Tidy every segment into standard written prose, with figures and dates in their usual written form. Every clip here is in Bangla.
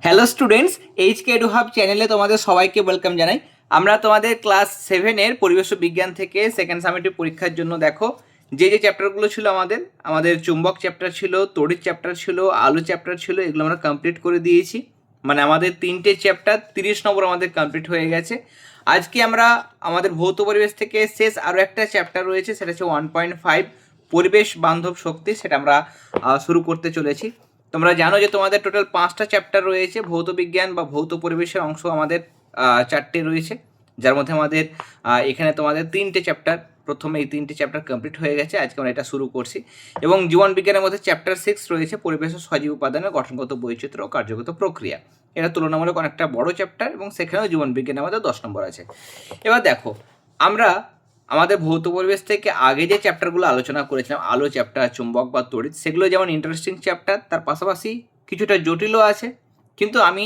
Hello students, HK Edu Hub চ্যানেলে তোমাদের সবাইকে ওয়েলকাম জানাই। আমরা তোমাদের ক্লাস 7-এর পরিবেশ বিজ্ঞান থেকে সেকেন্ড সামেটিভ পরীক্ষার জন্য দেখো যে চ্যাপ্টারগুলো ছিল আমাদের চুম্বক চ্যাপ্টার ছিল, তড়িৎ চ্যাপ্টার ছিল, আলো চ্যাপ্টার ছিল, এগুলো আমরা কমপ্লিট করে দিয়েছি। মানে আমাদের 3টে চ্যাপ্টার 30 নম্বর আমাদের কমপ্লিট হয়ে গেছে। আজকে আমরা আমাদের ভৌত পরিবেশ থেকে শেষ আরও একটা চ্যাপ্টার রয়েছে, সেটা হচ্ছে 1.5 পরিবেশ বান্ধব শক্তি, সেটা আমরা শুরু করতে চলেছি। তোমরা জানো যে তোমাদের টোটাল 5টা চ্যাপ্টার রয়েছে, ভৌত বিজ্ঞান বা ভৌত পরিবেশের অংশ আমাদের 4টে রয়েছে, যার মধ্যে আমাদের এখানে তোমাদের 3টে চ্যাপ্টার, প্রথমে এই 3টে চ্যাপ্টার কমপ্লিট হয়ে গেছে, আজকে আমরা এটা শুরু করছি। এবং জীবন বিজ্ঞানের মধ্যে চ্যাপ্টার 6 রয়েছে, পরিবেশ ও সজীব উপাদানের গঠনগত বৈচিত্র্য ও কার্যগত প্রক্রিয়া। এটা তুলনামূলক অনেকটা বড় চ্যাপ্টার এবং সেখানেও জীবন বিজ্ঞানের মধ্যে 10 নম্বর আছে। এবার দেখো, আমরা আমাদের ভৌত পরিবেশ থেকে আগে যে চ্যাপ্টারগুলো আলোচনা করেছিলাম, আলো চ্যাপ্টার, চুম্বক বা তড়িৎ, সেগুলো যেমন ইন্টারেস্টিং চ্যাপ্টার, তার পাশাপাশি কিছুটা জটিলও আছে। কিন্তু আমি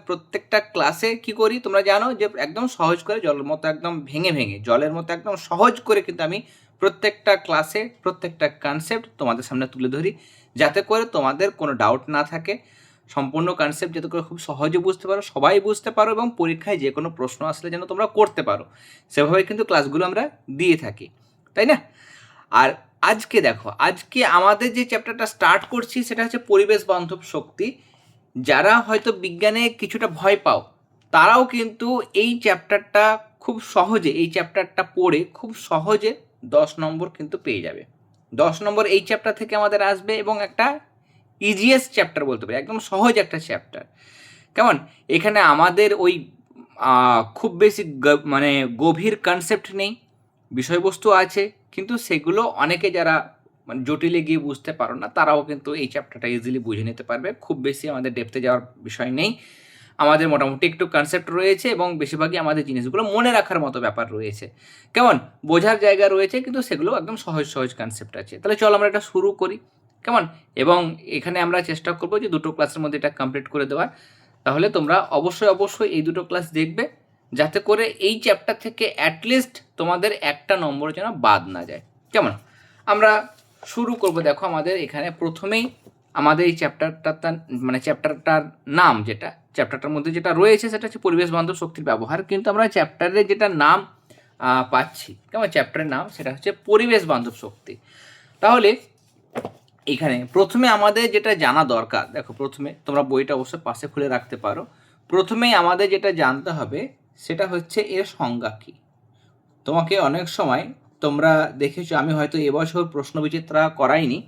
প্রত্যেকটা ক্লাসে কি করি তোমরা জানো, যে একদম সহজ করে, জলের মতো একদম ভেঙে জলের মতো একদম সহজ করে কিন্তু আমি প্রত্যেকটা ক্লাসে প্রত্যেকটা কনসেপ্ট তোমাদের সামনে তুলে ধরি, যাতে করে তোমাদের কোনো ডাউট না থাকে। সম্পূর্ণ কনসেপ্ট যাতে করে খুব সহজে বুঝতে পারো, সবাই বুঝতে পারো, এবং পরীক্ষায় যে কোনো প্রশ্ন আসলে যেন তোমরা করতে পারো, সেভাবে কিন্তু ক্লাসগুলো আমরা দিয়ে থাকি, তাই না? আর আজকে দেখো, আজকে আমাদের যে চ্যাপ্টারটা স্টার্ট করছি সেটা হচ্ছে পরিবেশ বান্ধব শক্তি। যারা হয়তো বিজ্ঞানে কিছুটা ভয় পাও, তারাও কিন্তু এই চ্যাপ্টারটা খুব সহজে, এই চ্যাপ্টারটা পড়ে খুব সহজে 10 নম্বর কিন্তু পেয়ে যাবে। 10 নম্বর এই চ্যাপ্টার থেকে আমাদের আসবে, এবং একটা ইজিয়েস্ট চ্যাপ্টার বলতে পারি, একদম সহজ একটা চ্যাপ্টার। কেমন? এখানে আমাদের ওই খুব বেশি মানে গভীর কনসেপ্ট নেই, বিষয়বস্তু আছে, কিন্তু সেগুলো অনেকে যারা মানে জটিলে গিয়ে বুঝতে পারো না, তারাও কিন্তু এই চ্যাপ্টারটা ইজিলি বুঝে নিতে পারবে। খুব বেশি আমাদের ডেপথে যাওয়ার বিষয় নেই, আমাদের মোটামুটি একটু কনসেপ্ট রয়েছে, এবং বেশিরভাগই আমাদের জিনিসগুলো মনে রাখার মতো ব্যাপার রয়েছে। কেমন? বোঝার জায়গা রয়েছে, কিন্তু সেগুলো একদম সহজ সহজ কনসেপ্ট আছে। তাহলে চলো আমরা এটা শুরু করি, কেমন? এবং এখানে আমরা চেষ্টা করবো যে 2টো ক্লাসের মধ্যে এটা কমপ্লিট করে দেওয়ার। তাহলে তোমরা অবশ্যই এই 2টো ক্লাস দেখবে, যাতে করে এই চ্যাপ্টার থেকে অ্যাটলিস্ট তোমাদের একটা নম্বর যেন বাদ না যায়। কেমন? আমরা শুরু করব। দেখো, আমাদের এখানে প্রথমেই আমাদের এই চ্যাপ্টারটার নাম, যেটা চ্যাপ্টারটার মধ্যে যেটা রয়েছে সেটা হচ্ছে পরিবেশ বান্ধব শক্তির ব্যবহার, কিন্তু আমরা চ্যাপ্টারের যেটা নাম পাচ্ছি, কেমন, চ্যাপ্টারের নাম সেটা হচ্ছে পরিবেশ বান্ধব শক্তি। তাহলে এখানে প্রথমে আমাদের যেটা জানা দরকার, দেখো, প্রথমে তোমরা বইটা অবশ্যই পাশে খুলে রাখতে পারো। প্রথমেই আমাদের যেটা জানতে হবে সেটা হচ্ছে এর সংজ্ঞা কী। তোমাকে অনেক সময় তোমরা দেখেছো, আমি হয়তো এবছর প্রশ্নবিচিত্রা করাইনি,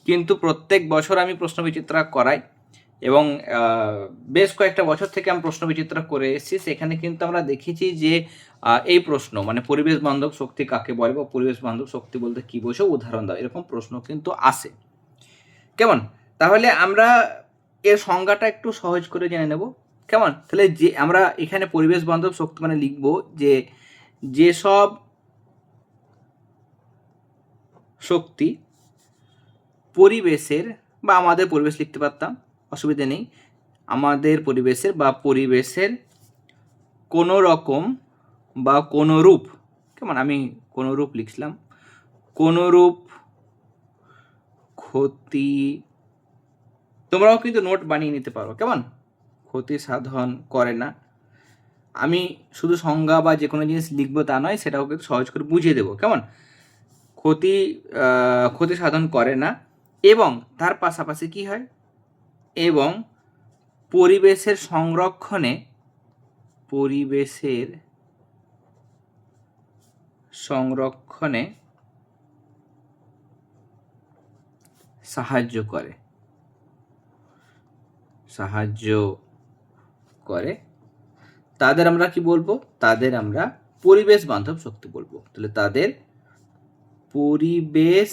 কিন্তু প্রত্যেক বছর আমি প্রশ্নবিচিত্রা করাই, এবং বেশ কয়েকটা বছর থেকে আমি প্রশ্নবিচিত্রা করে এসেছি। সেখানে কিন্তু আমরা দেখেছি যে এই প্রশ্ন, মানে পরিবেশ বান্ধব শক্তি কাকে বলে, বা পরিবেশ বান্ধব শক্তি বলতে কী বোঝো, উদাহরণ দাও, এরকম প্রশ্ন কিন্তু আসে। কেমন? তাহলে আমরা এর সংজ্ঞাটা একটু সহজ করে জেনে নেব। কেমন? তাহলে যে আমরা এখানে পরিবেশ বান্ধব শক্তি মানে লিখব যে যেসব শক্তি পরিবেশের, বা আমাদের পরিবেশ লিখতে পারতাম, অসুবিধে নেই, আমাদের পরিবেশের বা পরিবেশের কোনো রকম বা কোনো রূপ, কেমন, আমি কোনো রূপ লিখলাম, কোনো রূপ ক্ষতি, তোমরাও কিন্তু নোট বানিয়ে নিতে পারো, কেমন, ক্ষতি সাধন করে না। আমি শুধু সংজ্ঞা বা যে কোনো জিনিস লিখবো তা নয়, সেটাও কিন্তু সহজ করে বুঝিয়ে দেবো, কেমন, ক্ষতি সাধন করে না, এবং তার পাশাপাশি কি হয়, এবং পরিবেশের সংরক্ষণে সাহায্য করে, তাদের আমরা কি বলবো, তাদের আমরা পরিবেশ বান্ধব শক্তি বলবো। তাহলে তাদের পরিবেশ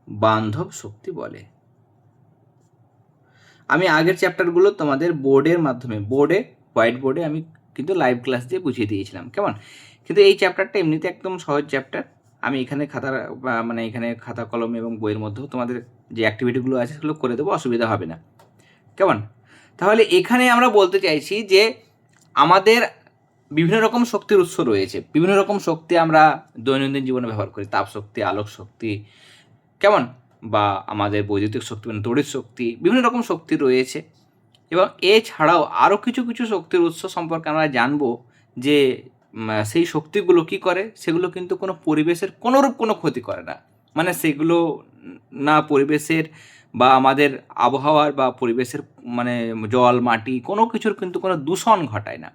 বান্ধব শক্তি বলে। আমি আগের চ্যাপ্টারগুলো তোমাদের হোয়াইট বোর্ডে আমি কিন্তু লাইভ ক্লাস দিয়ে বুঝিয়ে দিয়েছিলাম, কেমন, কিন্তু এই চ্যাপ্টারটা এমনিতে একদম সহজ চ্যাপ্টার। আমি এখানে খাতা কলম এবং বইয়ের মধ্যেও তোমাদের যে অ্যাক্টিভিটিগুলো আছে সেগুলো করে দেবো, অসুবিধা হবে না, কেমন। তাহলে এখানে আমরা বলতে চাইছি যে আমাদের বিভিন্ন রকম শক্তির উৎস রয়েছে, বিভিন্ন রকম শক্তি আমরা দৈনন্দিন জীবনে ব্যবহার করি, তাপ শক্তি, আলোক শক্তি, কেমন। বা আমাদের বৈদ্যুতিক শক্তি মানে তড়িৎ শক্তি, বিভিন্ন রকম শক্তি রয়েছে। এবং এছাড়াও আরও কিছু কিছু শক্তির উৎস সম্পর্কে আমরা জানবো যে সেই শক্তিগুলো কি করে, সেগুলো কিন্তু কোনো পরিবেশের কোনোরূপ কোনো ক্ষতি করে না। মানে সেগুলো না পরিবেশের বা আমাদের আবহাওয়ার বা পরিবেশের মানে জল মাটি কোনো কিছুর কিন্তু কোনো দূষণ ঘটায় না,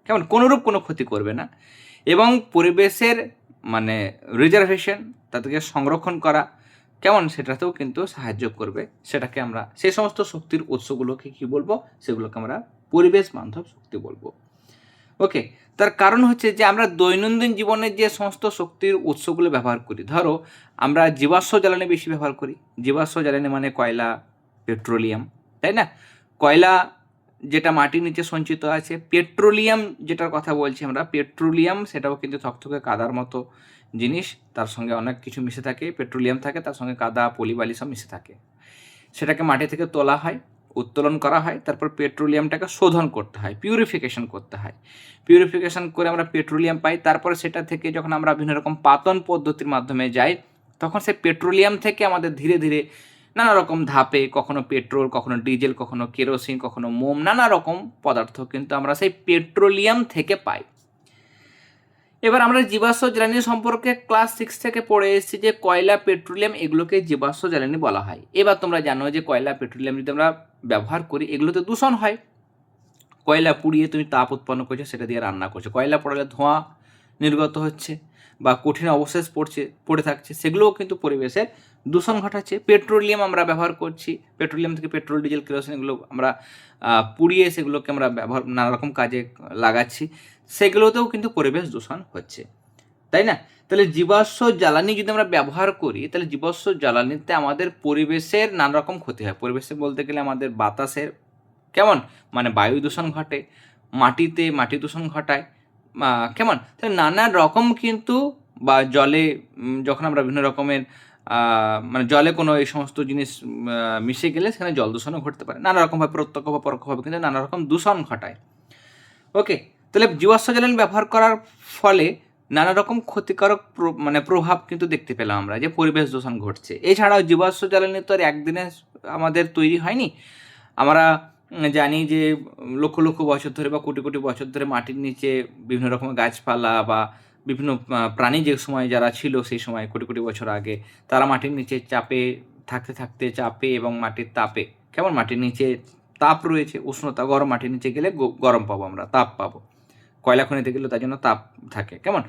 কেমন, কোনোরূপ কোনো ক্ষতি করবে না। এবং পরিবেশের মানে রিজার্ভেশন, তাদেরকে সংরক্ষণ করা, কেমন, সেটাতেও কিন্তু সাহায্য করবে। সেটাকে আমরা সেই সমস্ত শক্তির উৎসগুলোকে কী বলবো, সেগুলোকে আমরা পরিবেশ বান্ধব শক্তি বলবো। ওকে, তার কারণ হচ্ছে যে আমরা দৈনন্দিন জীবনে যে সমস্ত শক্তির উৎসগুলো ব্যবহার করি, ধরো আমরা জীবাশ্ম জ্বালানি বেশি ব্যবহার করি। জীবাশ্ম জ্বালানি মানে কয়লা, পেট্রোলিয়াম, তাই না? কয়লা যেটা মাটির নিচে সঞ্চিত আছে, পেট্রোলিয়াম যেটার কথা বলছি আমরা, পেট্রোলিয়াম সেটাও কিন্তু থকথকে কাদার মতো জিনিস, তার সঙ্গে অনেক কিছু মিশে থাকে, পেট্রোলিয়াম থাকে, তার সঙ্গে কাদা পলি বালি সব মিশে থাকে। সেটাকে মাটি থেকে তোলা হয়, উত্তোলন করা হয়, তারপর পেট্রোলিয়ামটাকে শোধন করতে হয়, পিউরিফিকেশন করতে হয়। পিউরিফিকেশন করে আমরা পেট্রোলিয়াম পাই। তারপরে সেটা থেকে যখন আমরা বিভিন্ন রকম পাতন পদ্ধতির মাধ্যমে যাই, তখন সেই পেট্রোলিয়াম থেকে আমাদের ধীরে ধীরে নানা রকম ধাপে, কখনো পেট্রোল, কখনো ডিজেল, কখনো কেরোসিন, কখনো মোম, নানা রকম পদার্থ কিন্তু আমরা সেই পেট্রোলিয়াম থেকে পাই। এবার আমরা জীবাশ্ম জ্বালানি সম্পর্কে ক্লাস 6 থেকে পড়ে এসেছি যে কয়লা, পেট্রোলিয়াম এগুলোকে জীবাশ্ম জ্বালানি বলা হয়। এবার তোমরা জানো যে কয়লা, পেট্রোলিয়াম যদি আমরা ব্যবহার করি, এগুলোতে দূষণ হয়। কয়লা পুড়িয়ে তুমি তাপ উৎপন্ন করছো, সেটা দিয়ে রান্না করছো। কয়লা পড়ালে ধোঁয়া নির্গত হচ্ছে বা কঠিন অবশেষ পড়ে থাকছে, সেগুলোও কিন্তু পরিবেশের দূষণ ঘটাচ্ছে। পেট্রোলিয়াম আমরা ব্যবহার করছি, পেট্রোলিয়াম থেকে পেট্রোল, ডিজেল, কেরোসিন এগুলো আমরা পুড়িয়ে সেগুলোকে আমরা ব্যবহার নানা রকম কাজে লাগাচ্ছি, সেগুলোতেও কিন্তু পরিবেশ দূষণ হচ্ছে, তাই না? তাহলে জীবাশ্ম জ্বালানি যদি আমরা ব্যবহার করি, তাহলে জীবাশ্ম জ্বালানিতে আমাদের পরিবেশের নানা রকম ক্ষতি হয়। পরিবেশে বলতে গেলে আমাদের বাতাসের, কেমন, মানে বায়ু দূষণ ঘটে, মাটিতে মাটি দূষণ ঘটায়, কেমন, তাহলে নানা রকম কিন্তু, বা জলে যখন আমরা বিভিন্ন রকমের মানে জলে কোনো এই সমস্ত জিনিস মিশে গেলে সেখানে জল দূষণও ঘটতে পারে। নানা রকমভাবে প্রত্যক্ষ বা পরোক্ষভাবে কিন্তু নানা রকম দূষণ ঘটায়। ওকে, তাহলে জীবাশ্ম জ্বালানি ব্যবহার করার ফলে নানা রকম ক্ষতিকারক মানে প্রভাব কিন্তু দেখতে পেলাম আমরা, যে পরিবেশ দূষণ ঘটছে। এছাড়াও জীবাশ্ম জ্বালানি তো আর একদিনে আমাদের তৈরি হয়নি। আমরা জানি যে লক্ষ লক্ষ বছর ধরে বা কোটি কোটি বছর ধরে মাটির নিচে বিভিন্ন রকমের গাছপালা বা বিভিন্ন প্রাণী যে সময় যারা ছিল, সেই সময় কোটি কোটি বছর আগে, তারা মাটির নিচে চাপে থাকতে থাকতে, চাপে এবং মাটির তাপে, কেমন, মাটির নিচে তাপ রয়েছে, উষ্ণতা, গরম, মাটির নিচে গেলে গরম পাবো, আমরা তাপ পাবো। কয়লা খনিতে গেলে তার জন্য তাপ থাকে, কেমন,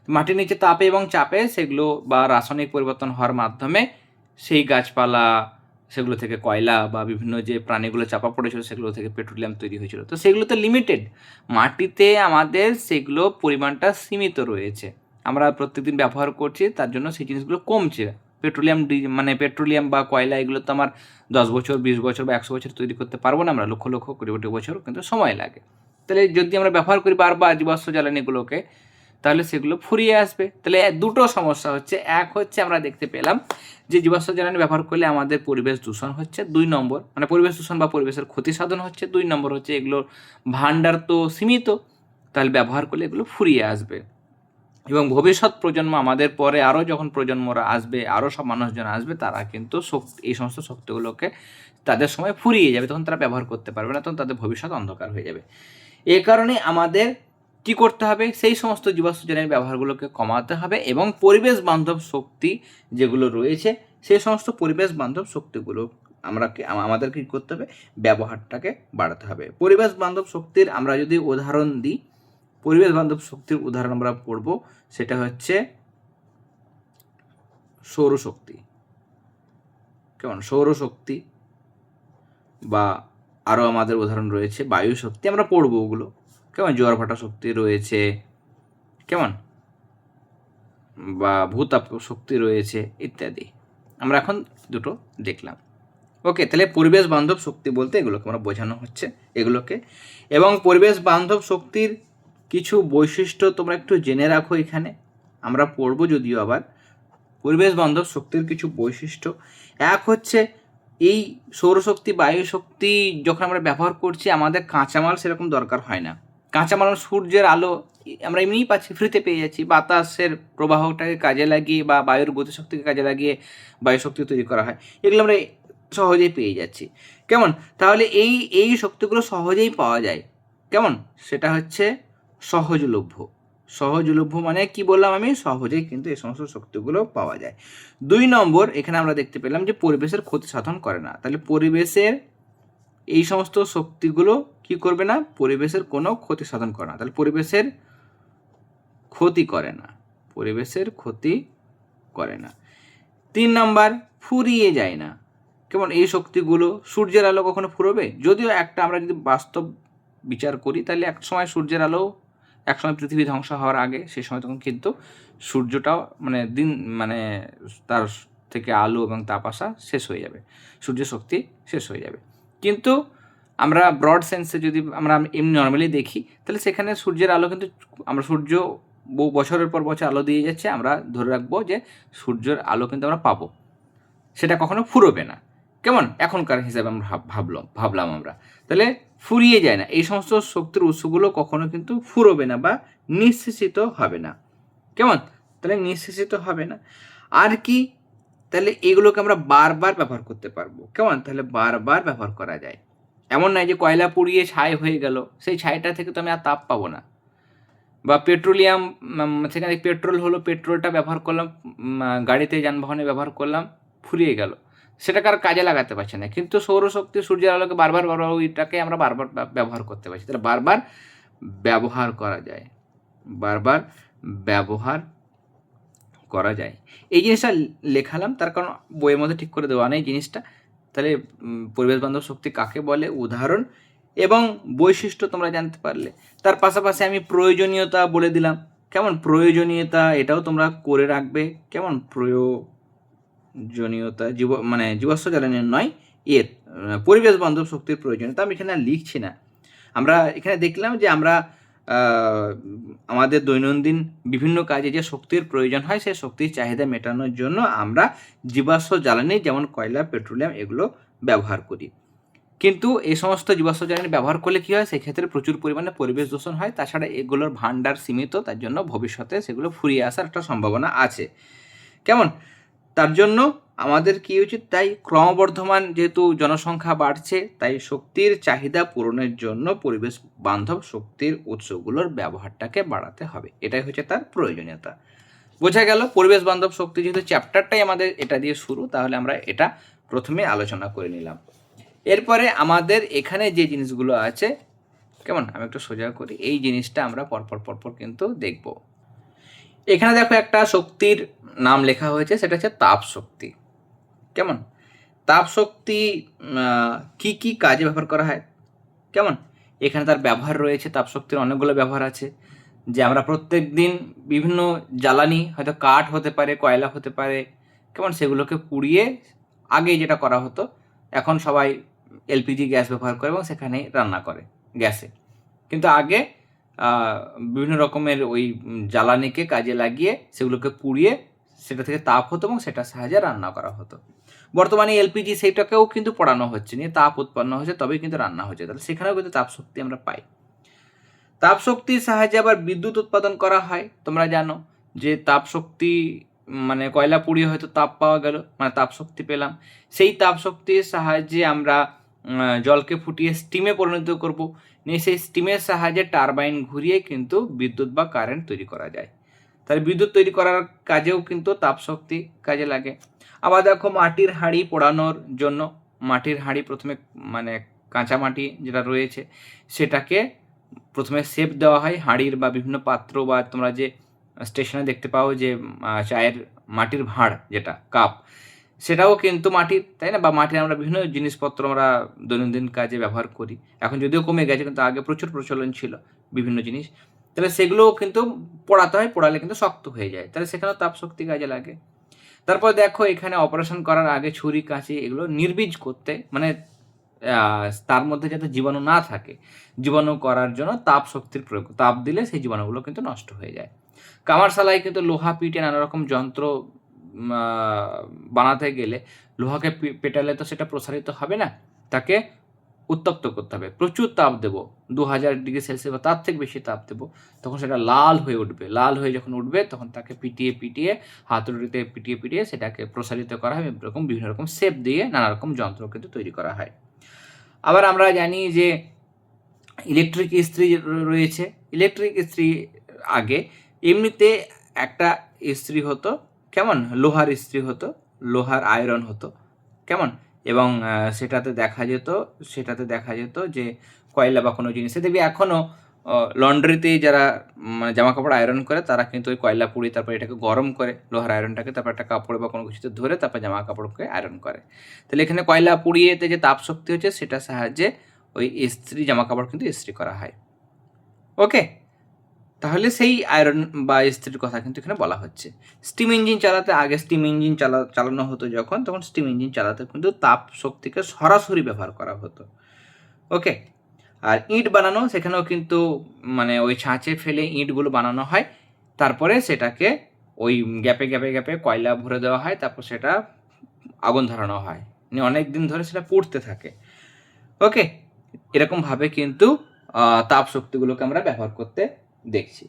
মাটির নিচে তাপে এবং চাপে সেগুলো বা রাসায়নিক পরিবর্তন হওয়ার মাধ্যমে সেই গাছপালা, সেগুলো থেকে কয়লা বা বিভিন্ন যে প্রাণীগুলো চাপা পড়েছিল সেগুলো থেকে পেট্রোলিয়াম তৈরি হয়েছিল। তো সেগুলো তো লিমিটেড, মাটিতে আমাদের সেগুলো পরিমাণটা সীমিত রয়েছে, আমরা প্রত্যেকদিন ব্যবহার করছি, তার জন্য সেই জিনিসগুলো কমছে। পেট্রোলিয়াম মানে পেট্রোলিয়াম বা কয়লা এগুলো তো আমার 10 বছর, 20 বছর বা 100 বছর তৈরি করতে পারবো না, আমরা লক্ষ লক্ষ কোটি কোটি বছর কিন্তু সময় লাগে। তাহলে যদি আমরা ব্যবহার করি বারবার জীবাশ্ম জ্বালানিগুলোকে, তাহলে সেগুলো ফুরিয়ে আসবে। তাহলে দুটো সমস্যা হচ্ছে, এক হচ্ছে আমরা দেখতে পেলাম যে জীবাশ্ম জ্বালানি ব্যবহার করলে আমাদের পরিবেশ দূষণ হচ্ছে, 2 নম্বর মানে পরিবেশ দূষণ বা পরিবেশের ক্ষতি সাধন হচ্ছে, 2 নম্বর হচ্ছে এগুলোর ভাণ্ডার তো সীমিত, তাহলে ব্যবহার করলে এগুলো ফুরিয়ে আসবে। এবং ভবিষ্যৎ প্রজন্ম, আমাদের পরে আরও যখন প্রজন্মরা আসবে, আরও সব মানুষজন আসবে, তারা কিন্তু এই সমস্ত শক্তিগুলোকে তাদের সময় ফুরিয়ে যাবে, তখন তারা ব্যবহার করতে পারবে না, তখন তাদের ভবিষ্যৎ অন্ধকার হয়ে যাবে। এ কারণে আমাদের কি করতে হবে, সেই সমস্ত জীবাশ্ম জ্বালানির ব্যবহারগুলোকে কমাতে হবে এবং পরিবেশ বান্ধব শক্তি যেগুলো রয়েছে, সেই সমস্ত পরিবেশ বান্ধব শক্তিগুলো আমাদের কি করতে হবে, ব্যবহারটাকে বাড়াতে হবে। পরিবেশ বান্ধব শক্তির আমরা যদি উদাহরণ দিই, পরিবেশ বান্ধব শক্তির উদাহরণ আমরা পড়ব, সেটা হচ্ছে সৌরশক্তি, কেমন, সৌরশক্তি, বা আরও আমাদের উদাহরণ রয়েছে বায়ু শক্তি, আমরা পড়বো ওগুলো, কেমন, জোয়ার ভাটা শক্তি রয়েছে, কেমন, বা ভূতাপ শক্তি রয়েছে ইত্যাদি। আমরা এখন দুটো দেখলাম। ওকে, তাহলে পরিবেশ বান্ধব শক্তি বলতে এগুলোকে আমরা বোঝানো হচ্ছে, এগুলোকে। এবং পরিবেশ বান্ধব শক্তির কিছু বৈশিষ্ট্য তোমরা একটু জেনে রাখো, এখানে আমরা পড়বো যদিও আবার। পরিবেশ বান্ধব শক্তির কিছু বৈশিষ্ট্য, এক হচ্ছে এই সৌরশক্তি, বায়ু শক্তি যখন আমরা ব্যবহার করছি, আমাদের কাঁচামাল সেরকম দরকার হয় না। কাঁচামাল সূর্যের আলো আমরা এমনিই পাচ্ছি, ফ্রিতে পেয়ে যাচ্ছি। বাতাসের প্রবাহটাকে কাজে লাগিয়ে বা বায়ুর গতিশক্তিকে কাজে লাগিয়ে বায়ু শক্তি তৈরি করা হয়, এগুলো আমরা সহজেই পেয়ে যাচ্ছি। কেমন? তাহলে এই শক্তিগুলো সহজেই পাওয়া যায়। কেমন? সেটা হচ্ছে সহজলভ্য। সহজলভ্য মানে কি বললাম আমি? সহজেই কিন্তু এই সমস্ত শক্তিগুলো পাওয়া যায়। 2 নম্বর, এখানে আমরা দেখতে পেলাম যে পরিবেশের ক্ষতি সাধন করে না। তাহলে পরিবেশের এই সমস্ত শক্তিগুলো কি করবে না? পরিবেশের কোনো ক্ষতি সাধন করে না। তাহলে পরিবেশের ক্ষতি করে না, পরিবেশের ক্ষতি করে না। 3 নাম্বার, ফুরিয়ে যায় না। কেমন? এই শক্তিগুলো, সূর্যের আলো কখনো ফুরোবে? যদিও একটা আমরা যদি বাস্তব বিচার করি, তাহলে এক সময় সূর্যের আলো, এক সময় পৃথিবী ধ্বংস হওয়ার আগে, সেই সময় তখন কিন্তু সূর্যটাও মানে দিন মানে তার থেকে আলো এবং তাপ আসা শেষ হয়ে যাবে, সূর্যের শক্তি শেষ হয়ে যাবে। কিন্তু আমরা ব্রড সেন্সে যদি আমরা এমনি নর্মালি দেখি, তাহলে সেখানে সূর্যের আলো কিন্তু, আমরা সূর্য বহু বছরের পর বছর আলো দিয়ে যাচ্ছে, আমরা ধরে রাখবো যে সূর্যের আলো কিন্তু আমরা পাবো, সেটা কখনো ফুরোবে না। কেমন? এখনকার হিসাবে আমরা ভাবলাম আমরা। তাহলে ফুরিয়ে যায় না, এই সমস্ত শক্তির উৎসগুলো কখনো কিন্তু ফুরোবে না বা নিঃশেষিত হবে না। কেমন? তাহলে নিঃশেষিত হবে না। আর কি? তাহলে এগুলোকে আমরা বারবার ব্যবহার করতে পারবো। কেমন? তাহলে বারবার ব্যবহার করা যায়। এমন নয় যে কয়লা পুড়িয়ে ছাই হয়ে গেল, সেই ছাইটা থেকে তো আমি আর তাপ পাবো না। বা পেট্রোলিয়াম, সেখানে পেট্রোল হলো, পেট্রোলটা ব্যবহার করলাম, গাড়িতে যানবাহনে ব্যবহার করলাম, ফুরিয়ে গেল, সেটাকে আর কাজে লাগাতে পারছি না। কিন্তু সৌরশক্তি, সূর্যের আলোকে বারবার ওইটাকে আমরা বারবার ব্যবহার করতে পারছি। তাহলে বারবার ব্যবহার করা যায়, বারবার ব্যবহার করা যায়। এই জিনিসটা লেখালাম তার কারণ বইয়ের মধ্যে ঠিক করে দেওয়া নেই জিনিসটা। তাহলে পরিবেশ বান্ধব শক্তি কাকে বলে, উদাহরণ এবং বৈশিষ্ট্য তোমরা জানতে পারলে। তার পাশাপাশি আমি প্রয়োজনীয়তা বলে দিলাম। কেমন? প্রয়োজনীয়তা এটাও তোমরা করে রাখবে। কেমন? প্রয়োজনীয়তা জীবাশ্ম জ্বালানির নয়, এর পরিবেশ বান্ধব শক্তির প্রয়োজনীয়তা আমি এখানে আর লিখছি না। আমরা এখানে দেখলাম যে আমরা আমাদের দৈনন্দিন বিভিন্ন কাজে যে শক্তির প্রয়োজন হয়, সেই শক্তির চাহিদা মেটানোর জন্য আমরা জীবাশ্ম জ্বালানি যেমন কয়লা, পেট্রোলিয়াম এগুলো ব্যবহার করি। কিন্তু এই সমস্ত জীবাশ্ম জ্বালানি ব্যবহার করলে কী হয়? সেক্ষেত্রে প্রচুর পরিমাণে পরিবেশ দূষণ হয়। তাছাড়া এগুলোর ভাণ্ডার সীমিত, তার জন্য ভবিষ্যতে সেগুলো ফুরিয়ে আসার একটা সম্ভাবনা আছে। কেমন? তার জন্য আমাদের কী উচিত? তাই ক্রমবর্ধমান যেহেতু জনসংখ্যা বাড়ছে, তাই শক্তির চাহিদা পূরণের জন্য পরিবেশ বান্ধব শক্তির উৎসগুলোর ব্যবহারটাকে বাড়াতে হবে। এটাই হচ্ছে তার প্রয়োজনীয়তা। বোঝা গেল? পরিবেশ বান্ধব শক্তি যেহেতু চ্যাপ্টারটাই আমাদের এটা দিয়ে শুরু, তাহলে আমরা এটা প্রথমে আলোচনা করে নিলাম। এরপরে আমাদের এখানে যে জিনিসগুলো আছে, কেমন? আমি একটু সোজা করি, এই জিনিসটা আমরা পরপর কিন্তু দেখব। এখানে দেখো একটা শক্তির নাম লেখা হয়েছে, সেটা হচ্ছে তাপ শক্তি। কেমন? তাপ শক্তি কি কি কাজে ব্যবহার করা হয়? কেমন? এখানে তার ব্যবহার রয়েছে, তাপ শক্তির অনেকগুলো ব্যবহার আছে। যে আমরা প্রত্যেক দিন বিভিন্ন জ্বালানি, হয়তো কাঠ হতে পারে, কয়লা হতে পারে, কেমন? সেগুলোকে পুড়িয়ে, আগে যেটা করা হতো, এখন সবাই এলপিজি গ্যাস ব্যবহার করে এবং সেখানে রান্না করে গ্যাসে। কিন্তু আগে বিভিন্ন রকমের ওই জ্বালানিকে কাজে লাগিয়ে সেগুলোকে পুড়িয়ে সেটা থেকে তাপ হতো এবং সেটার সাহায্যে রান্না করা হতো। বর্তমানে এলপিজি, সেইটাকেও কিন্তু পোড়ানো হচ্ছে, নিয়ে তাপ উৎপন্ন হচ্ছে, তবেই কিন্তু রান্না হচ্ছে। তাহলে সেখানেও কিন্তু তাপ শক্তি আমরা পাই। তাপ শক্তির সাহায্যে আবার বিদ্যুৎ উৎপাদন করা হয়। তোমরা জানো যে তাপ শক্তি কয়লা পুড়িয়ে হয়তো তাপ পাওয়া গেল, তাপ শক্তি পেলাম। সেই তাপ শক্তির সাহায্যে আমরা জলকে ফুটিয়ে স্টিমে পরিণত করব, নিয়ে সেই স্টিমের সাহায্যে টারবাইন ঘুরিয়ে কিন্তু বিদ্যুৎ বা কারেন্ট তৈরি করা যায়। তাহলে বিদ্যুৎ তৈরি করার কাজেও কিন্তু তাপ শক্তি কাজে লাগে। আবার দেখো, মাটির হাঁড়ি পোড়ানোর জন্য, মাটির হাঁড়ি প্রথমে কাঁচা মাটি যেটা রয়েছে সেটাকে প্রথমে শেপ দেওয়া হয় হাঁড়ির বা বিভিন্ন পাত্র, বা তোমরা যে স্টেশনে দেখতে পাও যে চায়ের মাটির ভাঁড়, যেটা কাপ, সেটাও কিন্তু মাটির, তাই না? বা মাটির আমরা বিভিন্ন জিনিসপত্র আমরা দৈনন্দিন কাজে ব্যবহার করি। এখন যদিও কমে গেছে, কিন্তু আগে প্রচুর প্রচলন ছিল বিভিন্ন জিনিস। তাহলে সেগুলোও কিন্তু পোড়াতে হয়, পোড়ালে কিন্তু শক্ত হয়ে যায়, তাহলে সেখানেও তাপ শক্তি কাজে লাগে। তারপর দেখো, এখানে অপারেশন করার আগে ছুরি, কাঁচি এগুলো নির্বীজ করতে, তার মধ্যে যাতে জীবাণু না থাকে, জীবাণু করার জন্য তাপ শক্তির প্রয়োগ, তাপ দিলে সেই জীবাণুগুলো কিন্তু নষ্ট হয়ে যায়। কামারশালায় কিন্তু লোহা পিটে নানা রকম যন্ত্র বানাতে গেলে লোহাকে পেটালে তো সেটা প্রসারিত হবে না, তাকে উত্তপ্ত করতে হবে, প্রচুর তাপ দেবো, 2000 ডিগ্রি সেলসিয়াস বা তার থেকে বেশি তাপ দেবো, তখন সেটা লাল হয়ে উঠবে। লাল হয়ে যখন উঠবে তখন তাকে পিটিয়ে পিটিয়ে, হাতুড়িতে পিটিয়ে পিটিয়ে সেটাকে প্রসারিত করা হয়। এরকম বিভিন্ন রকম শেপ দিয়ে নানা রকম যন্ত্র কিন্তু তৈরি করা হয়। আবার আমরা জানি যে ইলেকট্রিক ইস্ত্রি রয়েছে। ইলেকট্রিক ইস্ত্রি আগে এমনিতে একটা ইস্ত্রি হতো, কেমন, লোহার ইস্ত্রি হতো, লোহার আয়রন হতো, কেমন, এবং সেটাতে দেখা যেত যে কয়লা বা কোনো জিনিসে দেখবি এখনও লন্ড্রিতে যারা মানে জামা কাপড় আয়রন করে তারা কিন্তু ওই কয়লা পুড়িয়ে তারপর এটাকে গরম করে লোহার আয়রনটাকে, তারপর একটা কাপড় বা কোনো কিছুতে ধরে তারপর জামা কাপড়কে আয়রন করে। তাহলে এখানে কয়লা পুড়িয়েতে যে তাপ শক্তি হচ্ছে সেটার সাহায্যে ওই ইস্ত্রি জামা কাপড় কিন্তু ইস্ত্রি করা হয়। ওকে, তাহলে সেই আয়রন বা ইস্ত্রির কথা কিন্তু এখানে বলা হচ্ছে। স্টিম ইঞ্জিন চালাতে আগে স্টিম ইঞ্জিন চালানো হতো যখন, তখন স্টিম ইঞ্জিন চালাতে কিন্তু তাপ শক্তিকে সরাসরি ব্যবহার করা হতো। ওকে, আর ইট বানানো, সেখানেও কিন্তু মানে ওই ছাঁচে ফেলে ইটগুলো বানানো হয়, তারপরে সেটাকে ওই গ্যাপে গ্যাপে গ্যাপে কয়লা ভরে দেওয়া হয়, তারপর সেটা আগুন ধরানো হয়, অনেক দিন ধরে সেটা পুড়তে থাকে। ওকে, এরকমভাবে কিন্তু তাপ শক্তিগুলোকে আমরা ব্যবহার করতে দেখছি।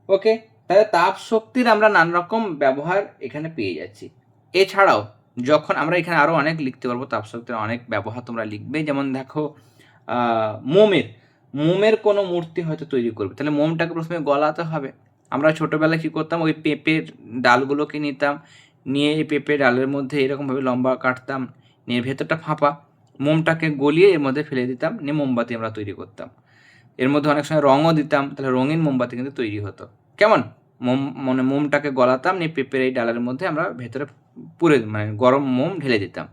ওকে, তাহলে তাপ শক্তির আমরা নানা রকম ব্যবহার এখানে পেয়ে যাচ্ছি। এছাড়াও যখন আমরা এখানে আরও অনেক লিখতে পারবো, তাপ শক্তির অনেক ব্যবহার তোমরা লিখবে। যেমন দেখো মোমের কোনো মূর্তি হয়তো তৈরি করবে, তাহলে মোমটাকে প্রথমে গলাতে হবে। আমরা ছোটোবেলায় কী করতাম, ওই পেঁপের ডালগুলোকে নিতাম, নিয়ে এই পেঁপে ডালের মধ্যে এরকমভাবে লম্বা কাটতাম, নিয়ে ভেতরটা ফাঁপা, মোমটাকে গলিয়ে এর মধ্যে ফেলে দিতাম, নিয়ে মোমবাতি আমরা তৈরি করতাম। এর মধ্যে অনেক সময় রঙও দিতাম, তাহলে রঙিন মোমবাতি কিন্তু তৈরি হতো। কেমন, মোমটাকে গলাতাম, নিয়ে পেঁপের এই ডালের মধ্যে আমরা ভেতরে পুরে মানে গরম মোম ঢেলে দিতাম।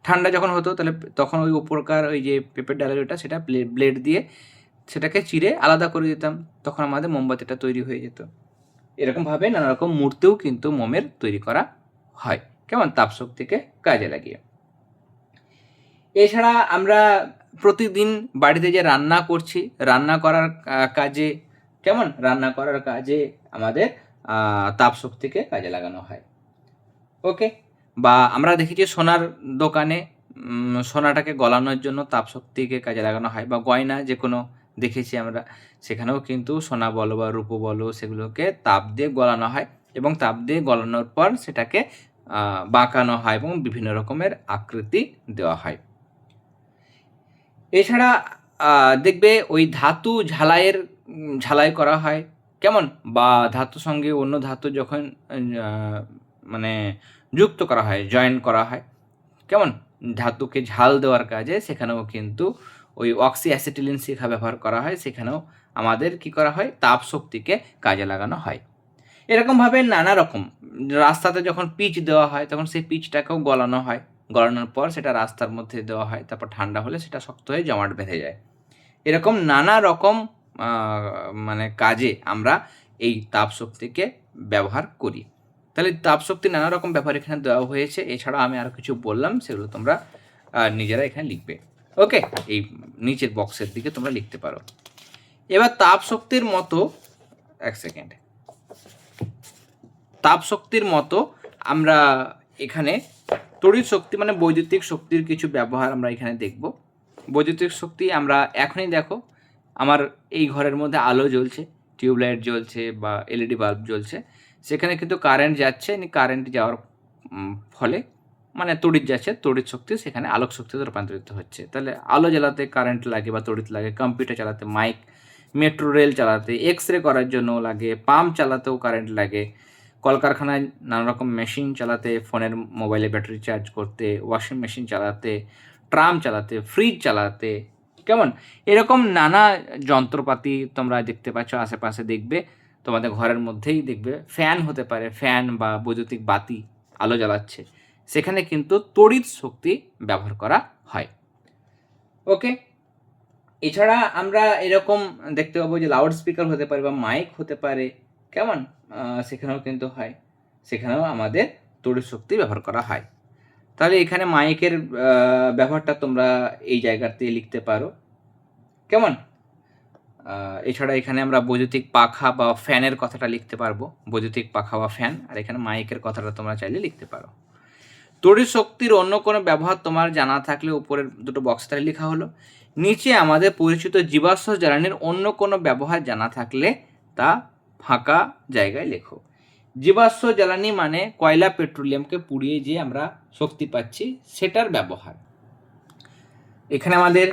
ঠান্ডা যখন হতো তাহলে তখন ওই উপরকার ওই যে পেঁপের ডালের ওটা সেটা ব্লেড দিয়ে সেটাকে চিরে আলাদা করে দিতাম, তখন আমাদের মোমবাতিটা তৈরি হয়ে যেত। এরকমভাবে নানা রকম মূর্তিও কিন্তু মোমের তৈরি করা হয়, কেমন, তাপশক্তিকে কাজে লাগিয়ে। এছাড়া আমরা প্রতিদিন বাড়িতে যে রান্না করছি, রান্না করার কাজে, কেমন, রান্না করার কাজে আমাদের তাপশক্তিকে কাজে লাগানো হয়। ওকে, বা আমরা দেখেছি সোনার দোকানে সোনাটাকে গলানোর জন্য তাপশক্তিকে কাজে লাগানো হয়, বা গয়না যে কোনো দেখেছি আমরা, সেখানেও কিন্তু সোনা বলো বা রূপো বলো সেগুলোকে তাপ দিয়ে গলানো হয়, এবং তাপ দিয়ে গলানোর পর সেটাকে বাঁকানো হয় এবং বিভিন্ন রকমের আকৃতি দেওয়া হয়। এছাড়া দেখবে ওই ধাতু ঝালাই করা হয়, কেমন, বা ধাতুর সঙ্গে অন্য ধাতু যখন মানে যুক্ত করা হয়, জয়েন করা হয়, কেমন, ধাতুকে ঝাল দেওয়ার কাজে সেখানেও কিন্তু ওই অক্সি অ্যাসিটিলিন শিখা ব্যবহার করা হয়, সেখানেও আমাদের কি করা হয়, তাপ শক্তিকে কাজে লাগানো হয়। এরকমভাবে নানা রকম রাস্তাতে যখন পিচ দেওয়া হয় তখন সেই পিচটাকেও গলানো হয়, গলানোর পর সেটা রাস্তার মধ্যে দেওয়া হয়, তারপর ঠান্ডা হলে সেটা শক্ত হয়ে জমাট বেঁধে যায়। এরকম নানা রকম মানে কাজে আমরা এই তাপ শক্তিকে ব্যবহার করি। তাহলে তাপ শক্তি নানা রকম ব্যবহার এখানে দেওয়া হয়েছে। এছাড়া আমি আরও কিছু বললাম, সেগুলো তোমরা নিজেরা এখানে লিখবে। ওকে, এই নিচের বক্সের দিকে তোমরা লিখতে পারো। এবার তাপ শক্তির মতো, এক সেকেন্ড, তাপ শক্তির মতো আমরা এখানে তড়িৎ শক্তি মানে বৈদ্যুতিক শক্তির কিছু ব্যবহার আমরা এখানে দেখব। বৈদ্যুতিক শক্তি আমরা এখনই দেখো, আমার এই ঘরের মধ্যে আলো জ্বলছে, টিউবলাইট জ্বলছে বা এলইডি বাল্ব জ্বলছে, সেখানে কিন্তু কারেন্ট যাচ্ছে, কারেন্ট যাওয়ার ফলে মানে তড়িৎ যাচ্ছে, তড়িৎ শক্তি সেখানে আলোক শক্তিতে রূপান্তরিত হচ্ছে। তাহলে আলো জ্বালাতে কারেন্ট লাগে বা তড়িৎ লাগে, কম্পিউটার চালাতে, মাইক, মেট্রো রেল চালাতে, এক্স রে করার জন্য লাগে, পাম্প চালাতেও কারেন্ট লাগে, কলকারখানায় নানা রকম মেশিন চালাতে, ফোনের মোবাইলে ব্যাটারি চার্জ করতে, ওয়াশিং মেশিন চালাতে, ট্রাম চালাতে, ফ্রিজ চালাতে, কেমন, এরকম নানা যন্ত্রপাতি তোমরা দেখতে পাচ্ছ আশেপাশে, দেখবে তোমাদের ঘরের মধ্যেই দেখবে ফ্যান হতে পারে, ফ্যান বা বৈদ্যুতিক বাতি আলো জ্বালাচ্ছে, সেখানে কিন্তু তড়িৎ শক্তি ব্যবহার করা হয়। ওকে, এছাড়া আমরা এরকম দেখতে পাবো যে লাউড স্পিকার হতে পারে বা মাইক হতে পারে, কেমন, সেখানেও কিন্তু হয়, সেখানেও আমাদের তড়িৎ শক্তি ব্যবহার করা হয়। তাহলে এখানে মাইকের ব্যবহারটা তোমরা এই জায়গাতে লিখতে পারো, কেমন। এছাড়া এখানে আমরা বৈদ্যুতিক পাখা বা ফ্যানের কথাটা লিখতে পারবো, বৈদ্যুতিক পাখা বা ফ্যান, আর এখানে মাইকের কথাটা তোমরা চাইলে লিখতে পারো। তড়িৎ শক্তির অন্য কোনো ব্যবহার তোমার জানা থাকলে উপরের দুটো বক্সে লেখা হলো। নিচে আমাদের পরিচিত জীবাশ্ম জ্বালানির অন্য কোনো ব্যবহার জানা থাকলে তা ফাঁকা জায়গায় লেখো। জীবাশ্ম জ্বালানি মানে কয়লা পেট্রোলিয়ামকে পুড়িয়ে যে আমরা শক্তি পাচ্ছি সেটার ব্যবহার। এখানে আমাদের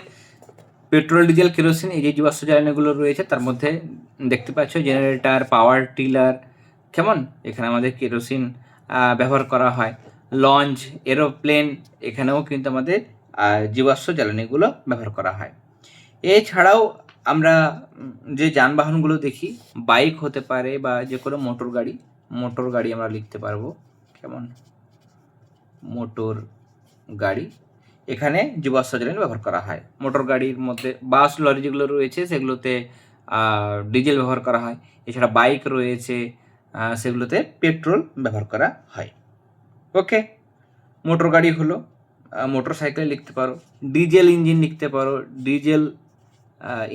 পেট্রোল, ডিজেল, কেরোসিন এই যে জীবাশ্ম জ্বালানিগুলো রয়েছে তার মধ্যে দেখতে পাচ্ছ জেনারেটর, পাওয়ার টিলার, কেমন এখানে আমাদের কেরোসিন ব্যবহার করা হয়। লঞ্চ, এরোপ্লেন, এখানেও কিন্তু আমাদের জীবাশ্ম জ্বালানিগুলো ব্যবহার করা হয়। এছাড়াও আমরা যে যানবাহনগুলো দেখি, বাইক হতে পারে বা যে কোনো মোটর গাড়ি আমরা লিখতে পারবো, কেমন মোটর গাড়ি, এখানে জীবাশ্ম জ্বালানি ব্যবহার করা হয়। মোটর গাড়ির মধ্যে বাস, লরি যেগুলো রয়েছে সেগুলোতে ডিজেল ব্যবহার করা হয়। এছাড়া বাইক রয়েছে সেগুলোতে পেট্রোল ব্যবহার করা হয়। ওকে, মোটর গাড়ি হলো, মোটর সাইকেল লিখতে পারো, ডিজেল ইঞ্জিন লিখতে পারো। ডিজেল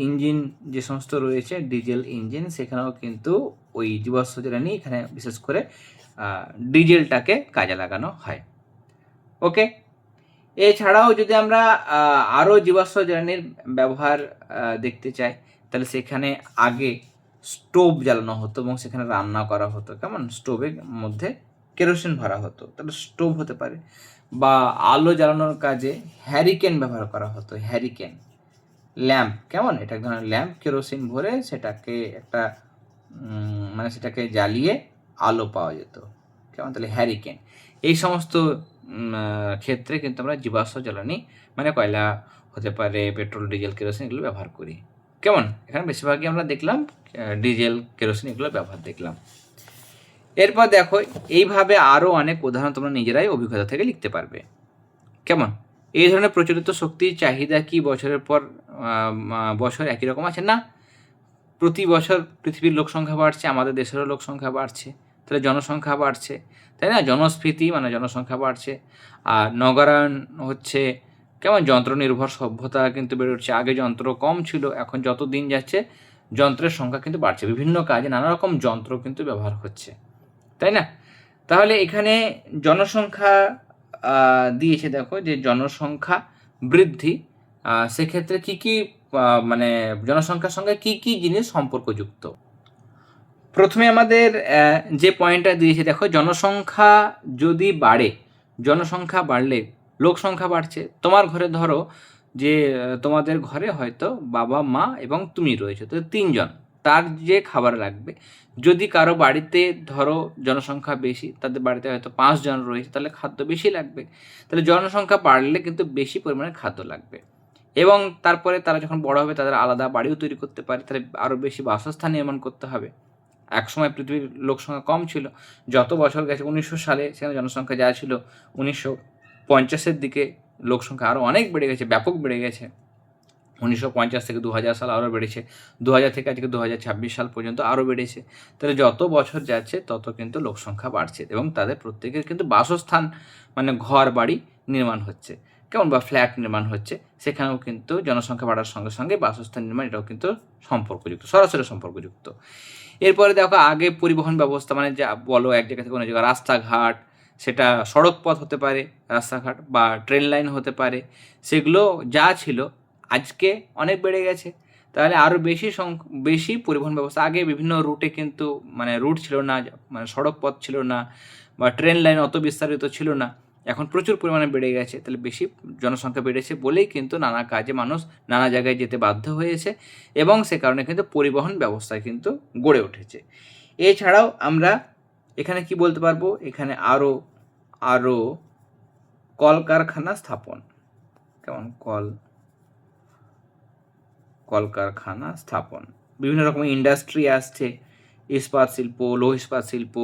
ইঞ্জিন যে সমস্ত রয়েছে ডিজেল ইঞ্জিন, সেখানেও কিন্তু ওই জীবাশ্ম জ্বালানি এখানে বিশেষ করে ডিজেলটাকে কাজে লাগানো হয়। ওকে, এছাড়াও যদি আমরা আরও জীবাশ্ম জ্বালানির ব্যবহার দেখতে চাই তাহলে সেখানে আগে স্টোভ জ্বালানো হতো এবং সেখানে রান্না করা হতো, কেমন স্টোভের মধ্যে কেরোসিন ভরা হতো, তাহলে স্টোভ হতে পারে। বা আলো জ্বালানোর কাজে হ্যারিকেন ব্যবহার করা হতো, হ্যারিকেন। ল্যাম্প, কেমন এটা এক ধরনের ল্যাম্প, কেরোসিন ভরে সেটাকে একটা মানে সেটাকে জ্বালিয়ে আলো পাওয়া যেত, কেমন, তাহলে হ্যারিকেন। এই সমস্ত ক্ষেত্রে কিন্তু আমরা জীবাশ্ম জ্বালানি মানে কয়লা হতে পারে, পেট্রোল, ডিজেল, কেরোসিন এগুলো ব্যবহার করি, কেমন। এখানে বেশিরভাগই আমরা দেখলাম ডিজেল, কেরোসিন এগুলো ব্যবহার দেখলাম। এরপর দেখো এইভাবে আরও অনেক উদাহরণ তোমরা নিজেরাই অভিজ্ঞতা থেকে লিখতে পারবে, কেমন। এই ধরনের প্রচলিত শক্তির চাহিদা কি বছরের পর বছর একই রকম আছে? না, প্রতি বছর পৃথিবীর লোক সংখ্যা বাড়ছে, আমাদের দেশেরও লোক সংখ্যা বাড়ছে, তাহলে জনসংখ্যা বাড়ছে, তাই না? জনস্ফীতি মানে জনসংখ্যা বাড়ছে। আর নগরায়ণ হচ্ছে, কেমন, যন্ত্র নির্ভর সভ্যতা কিন্তু বেড়ে উঠছে। আগে যন্ত্র কম ছিল, এখন যত দিন যাচ্ছে যন্ত্রের সংখ্যা কিন্তু বাড়ছে, বিভিন্ন কাজে নানা রকম যন্ত্র কিন্তু ব্যবহার হচ্ছে, তাই না? তাহলে এখানে জনসংখ্যা দিয়েছে, দেখো যে জনসংখ্যা বৃদ্ধি, সেক্ষেত্রে কী কী মানে জনসংখ্যার সঙ্গে কী কী জিনিস সম্পর্কযুক্ত। প্রথমে আমাদের যে পয়েন্টটা দিয়েছে, দেখো জনসংখ্যা যদি বাড়ে, জনসংখ্যা বাড়লে লোক সংখ্যা বাড়ছে। তোমার ঘরে ধরো যে তোমাদের ঘরে হয়তো বাবা, মা এবং তুমি রয়েছে, তো 3 জন, তার যে খাবার লাগবে, যদি কারো বাড়িতে ধরো জনসংখ্যা বেশি, তাদের বাড়িতে হয়তো 5 জন রয়েছে, তাহলে খাদ্য বেশি লাগবে। তাহলে জনসংখ্যা বাড়লে কিন্তু বেশি পরিমাণে খাদ্য লাগবে। এবং তারপরে তারা যখন বড় হবে তাদের আলাদা বাড়িও তৈরি করতে পারে, তাহলে আরও বেশি বাসস্থান নির্মাণ করতে হবে। একসময় পৃথিবীর লোক সংখ্যা কম ছিল, যত বছর গেছে 1900 সালে সেখানে জনসংখ্যা যা ছিল 1950-এর দিকে লোক সংখ্যা আরও অনেক বেড়ে গেছে, ব্যাপক বেড়ে গেছে। 1950 থেকে 2000 সাল আরও বেড়েছে, 2000 থেকে আজকে 2026 সাল পর্যন্ত আরও বেড়েছে। তাহলে যত বছর যাচ্ছে তত কিন্তু লোক সংখ্যা বাড়ছে এবং তাদের প্রত্যেকের কিন্তু বাসস্থান মানে ঘর বাড়ি নির্মাণ হচ্ছে, কেমন, বা ফ্ল্যাট নির্মাণ হচ্ছে। সেখানেও কিন্তু জনসংখ্যা বাড়ার সঙ্গে সঙ্গে বাসস্থান নির্মাণ এটাও কিন্তু সম্পর্কযুক্ত, সরাসরি সম্পর্কযুক্ত। এরপরে দেখো আগে পরিবহন ব্যবস্থা মানে যা বলো এক জায়গা থেকে অন্য জায়গায়, রাস্তাঘাট, সেটা সড়ক পথ হতে পারে রাস্তাঘাট, বা ট্রেন লাইন হতে পারে, সেগুলো যা ছিল আজকে অনেক বেড়ে গেছে। তাহলে আরও বেশি পরিবহন ব্যবস্থা, আগে বিভিন্ন রুটে কিন্তু মানে রুট ছিল না, মানে সড়ক পথ ছিল না, বা ট্রেন লাইন অত বিস্তারিত ছিল না, এখন প্রচুর পরিমাণে বেড়ে গেছে। তাহলে বেশি জনসংখ্যা বেড়েছে বলেই কিন্তু নানা কাজে মানুষ নানা জায়গায় যেতে বাধ্য হয়েছে এবং সে কারণে কিন্তু পরিবহন ব্যবস্থা কিন্তু গড়ে উঠেছে। এছাড়াও আমরা এখানে কি বলতে পারবো, এখানে আরও কলকারখানা স্থাপন, কেমন, কলকারখানা স্থাপন, বিভিন্ন রকমের ইন্ডাস্ট্রি আসছে, ইস্পাত শিল্প, লৌহ ইস্পাত শিল্প,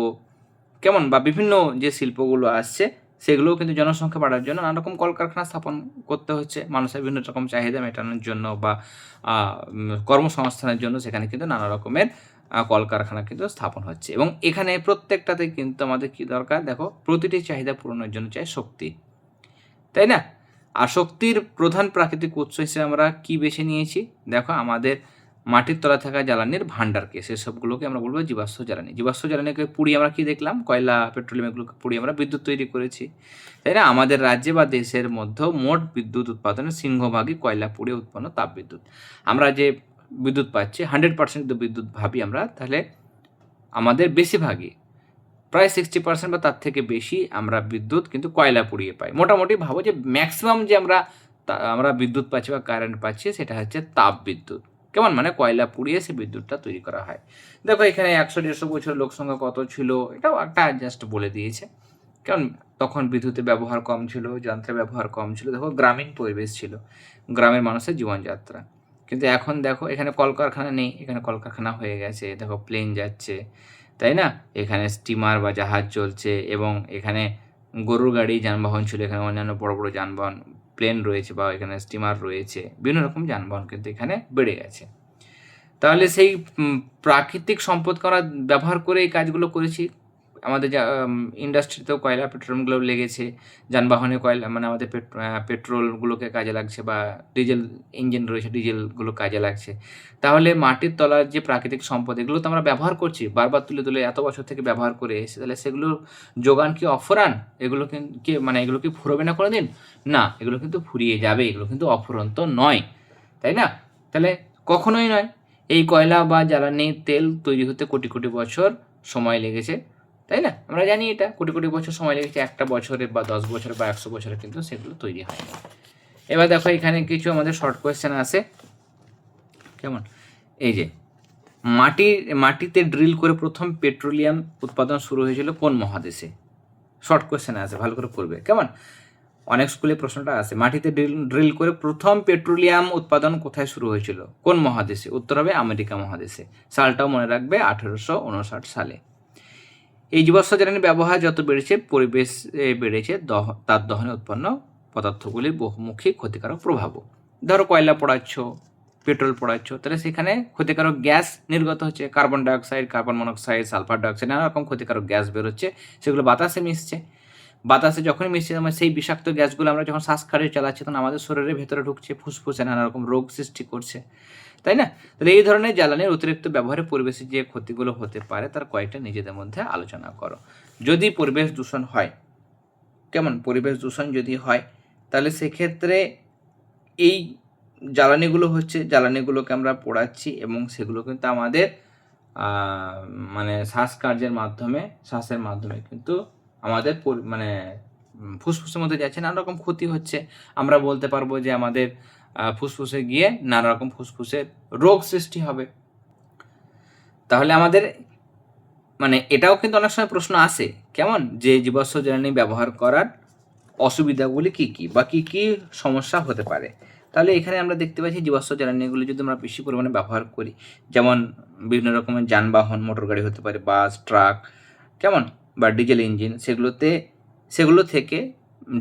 কেমন, বা বিভিন্ন যে শিল্পগুলো আসছে সেগুলোও কিন্তু জনসংখ্যা বাড়ার জন্য নানা রকম কলকারখানা স্থাপন করতে হচ্ছে মানুষের বিভিন্ন রকম চাহিদা মেটানোর জন্য বা কর্মসংস্থানের জন্য। সেখানে কিন্তু নানা রকমের কলকারখানা কিন্তু স্থাপন হচ্ছে এবং এখানে প্রত্যেকটাতে কিন্তু আমাদের কি দরকার, দেখো প্রতিটি চাহিদা পূরণের জন্য চাই শক্তি, তাই না? আর শক্তির প্রধান প্রাকৃতিক উৎস হিসেবে আমরা কি বেছে নিয়েছি, দেখো আমাদের মাটির তলা থাকা জ্বালানির ভাণ্ডারকে, সেসবগুলোকে আমরা বলবো জীবাশ্ম জ্বালানি। জীবাশ্ম জ্বালানিকে পুড়িয়ে আমরা কি দেখলাম, কয়লা পেট্রোলিয়াম এগুলোকে পুড়িয়ে আমরা বিদ্যুৎ তৈরি করেছি, তাই না? আমাদের রাজ্যে বা দেশের মধ্যে মোট বিদ্যুৎ উৎপাদনের সিংহভাগই কয়লা পুড়িয়ে উৎপন্ন তাপবিদ্যুৎ। আমরা যে বিদ্যুৎ পাচ্ছি 100% বিদ্যুৎ ভাবি আমরা, তাহলে আমাদের বেশিরভাগই প্রায় 60% বা তার থেকে বেশি আমরা বিদ্যুৎ কিন্তু কয়লা পুড়িয়ে পাই। মোটামুটি ভাবো যে ম্যাক্সিমাম যে আমরা বিদ্যুৎ পাচ্ছি বা কারেন্ট পাচ্ছি সেটা হচ্ছে তাপ বিদ্যুৎ। কেমন, মানে কয়লা পুড়িয়ে সে বিদ্যুৎটা তৈরি করা হয়। দেখো এখানে 100-150 বছর লোক সংখ্যা কত ছিল, এটাও একটা জাস্ট বলে দিয়েছে। কারণ তখন বিদ্যুতের ব্যবহার কম ছিল, যন্ত্রের ব্যবহার কম ছিল, দেখো গ্রামীণ পরিবেশ ছিল, গ্রামের মানুষের জীবনযাত্রা। কিন্তু এখন দেখো এখানে কলকারখানা নেই, এখানে কলকারখানা হয়ে গেছে, দেখো প্লেন যাচ্ছে, তাই না? এখানে স্টিমার বা জাহাজ চলছে, এবং এখানে গরুর গাড়ি যানবাহন ছিল, এখানে অন্যান্য বড় বড় যানবাহন প্লেন রয়েছে বা এখানে স্টিমার রয়েছে, বিভিন্ন রকম যানবাহন কিন্তু এখানে বেড়ে গেছে। তাহলে সেই প্রাকৃতিক সম্পদকে আমরা ব্যবহার করে এই কাজগুলো করেছি। আমাদের ইন্ডাস্ট্রিতেও কয়লা পেট্রোলিয়ামগুলো লেগেছে, যানবাহনে কয়লা মানে আমাদের পেট্রোলগুলোকে কাজে লাগছে, বা ডিজেল ইঞ্জিন রয়েছে ডিজেলগুলো কাজে লাগছে। তাহলে মাটির তলার যে প্রাকৃতিক সম্পদ এগুলো তো আমরা ব্যবহার করছি, বারবার তুলে তুলে এত বছর থেকে ব্যবহার করে এসে, তাহলে সেগুলোর যোগান কি অফুরান? এগুলো কি মানে এগুলো কি ফুরবে না কোনো দিন? না, এগুলো কিন্তু ফুরিয়ে যাবে, এগুলো কিন্তু অফুরন্ত নয়, তাই না? তাহলে কখনোই নয়। এই কয়লা বা জ্বালানি তেল তৈরি হতে কোটি কোটি বছর সময় লেগেছে, তাই না? আমরা জানি এটা কোটি কোটি বছর সময় লেগেছে, একটা বছরে বা 10 বছরে বা 100 বছরে কিন্তু সেগুলো তৈরি হয় না। এবার দেখো এখানে কিছু আমাদের শর্ট কোয়েশ্চেন আছে, কেমন? এই যে মাটিতে ড্রিল করে প্রথম পেট্রোলিয়াম উৎপাদন শুরু হয়েছিল কোন মহাদেশে? শর্ট কোয়েশ্চেন আছে, ভালো করে করবে, কেমন? অনেক স্কুলে প্রশ্নটা আছে, মাটিতে ড্রিল করে প্রথম পেট্রোলিয়াম উৎপাদন কোথায় শুরু হয়েছিল, কোন মহাদেশে? উত্তর হবে আমেরিকা মহাদেশে। সালটাও মনে রাখবে 1859 সালে। এই জীবাশ্ম জ্বালানির ব্যবহার যত বেড়েছে পরিবেশে বেড়েছে তার দহনে উৎপন্ন পদার্থগুলির বহুমুখী ক্ষতিকারক প্রভাবও। ধরো কয়লা পোড়াচ্ছ, পেট্রোল পোড়াচ্ছ, তাহলে সেখানে ক্ষতিকারক গ্যাস নির্গত হচ্ছে, carbon dioxide, carbon monoxide, sulphur dioxide, নানা রকম ক্ষতিকারক গ্যাস বেরোচ্ছে, সেগুলো বাতাসে মিশছে। বাতাসে যখনই মিশছে সেই বিষাক্ত গ্যাসগুলো আমরা যখন শ্বাসকারে চালাচ্ছি তখন আমাদের শরীরের ভেতরে ঢুকছে, ফুসফুসে নানা রকম রোগ সৃষ্টি করছে, তাই না? তাহলে এই ধরনের জ্বালানির অতিরিক্ত ব্যবহারে পরিবেশে যে ক্ষতিগুলো হতে পারে তার কয়েকটা নিজেদের মধ্যে আলোচনা করো। যদি পরিবেশ দূষণ হয়, কেমন, পরিবেশ দূষণ যদি হয় তাহলে সেক্ষেত্রে এই জ্বালানিগুলোকে আমরা পোড়াচ্ছি এবং সেগুলো কিন্তু আমাদের মানে শ্বাসের মাধ্যমে কিন্তু আমাদের মানে ফুসফুসের মধ্যে যাচ্ছে, নানা রকম ক্ষতি হচ্ছে। আমরা বলতে পারবো যে আমাদের ফুসফুসে গিয়ে নানা রকম ফুসফুসের রোগ সৃষ্টি হবে। তাহলে আমাদের মানে এটাও কিন্তু অনেক সময় প্রশ্ন আসে, কেমন, যে জীবাশ্ম জ্বালানি ব্যবহার করার অসুবিধাগুলি কী কী বা কী কী সমস্যা হতে পারে। তাহলে এখানে আমরা দেখতে পাচ্ছি জীবাশ্ম জ্বালানিগুলি যদি আমরা বেশি পরিমাণে ব্যবহার করি, যেমন বিভিন্ন রকমের যানবাহন, মোটর গাড়ি হতে পারে, বাস, ট্রাক, কেমন, বা ডিজেল ইঞ্জিন, সেগুলো থেকে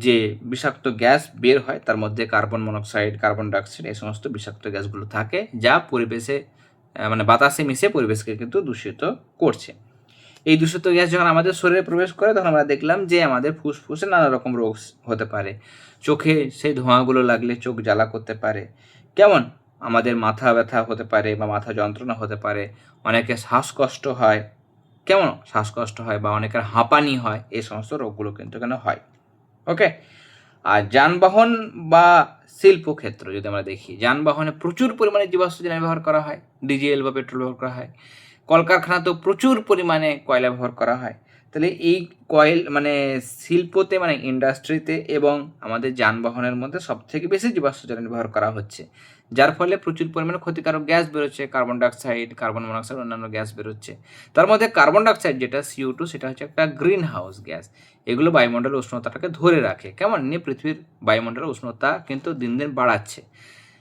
যে বিষাক্ত গ্যাস বের হয় তার মধ্যে কার্বন মনোক্সাইড, কার্বন ডাইঅক্সাইড, এই সমস্ত বিষাক্ত গ্যাসগুলো থাকে যা পরিবেশে মানে বাতাসে মিশে পরিবেশকে কিন্তু দূষিত করছে। এই দূষিত গ্যাস যখন আমাদের শরীরে প্রবেশ করে তখন আমরা দেখলাম যে আমাদের ফুসফুসে নানা রকম রোগ হতে পারে, চোখে সেই ধোঁয়াগুলো লাগলে চোখ জ্বালা করতে পারে, কেমন, আমাদের মাথা ব্যথা হতে পারে বা মাথা যন্ত্রণা হতে পারে, অনেকের শ্বাসকষ্ট হয়, কেমন, বা অনেকের হাঁপানি হয়, এই সমস্ত রোগগুলো কিন্তু এখানে হয়। ওকে। আর যানবাহন বা শিল্পক্ষেত্র যদি আমরা দেখি, যানবাহনে প্রচুর পরিমাণে জীবাশ্ম জ্বালানি ব্যবহার করা হয়, ডিজেল বা পেট্রোল ব্যবহার করা হয়। কলকারখানাতেও প্রচুর পরিমাণে কয়লা ব্যবহার করা হয়। তাহলে এই শিল্পতে মানে ইন্ডাস্ট্রিতে এবং আমাদের যানবাহনের মধ্যে সবথেকে বেশি জীবাশ্ম জ্বালানি ব্যবহার করা হচ্ছে, যার ফলে প্রচুর পরিমাণে ক্ষতিকারক গ্যাস বেরোচ্ছে, কার্বন ডাইঅক্সাইড, কার্বন মনোক্সাইড, অন্যান্য গ্যাস বেরোচ্ছে। তার মধ্যে কার্বন ডাইঅক্সাইড যেটা CO2 সেটা হচ্ছে একটা গ্রিন হাউস গ্যাস। এগুলো বায়ুমণ্ডলের উষ্ণতাটাকে ধরে রাখে, কেমন, নিয়ে পৃথিবীর বায়ুমণ্ডলের উষ্ণতা কিন্তু দিন দিন বাড়াচ্ছে।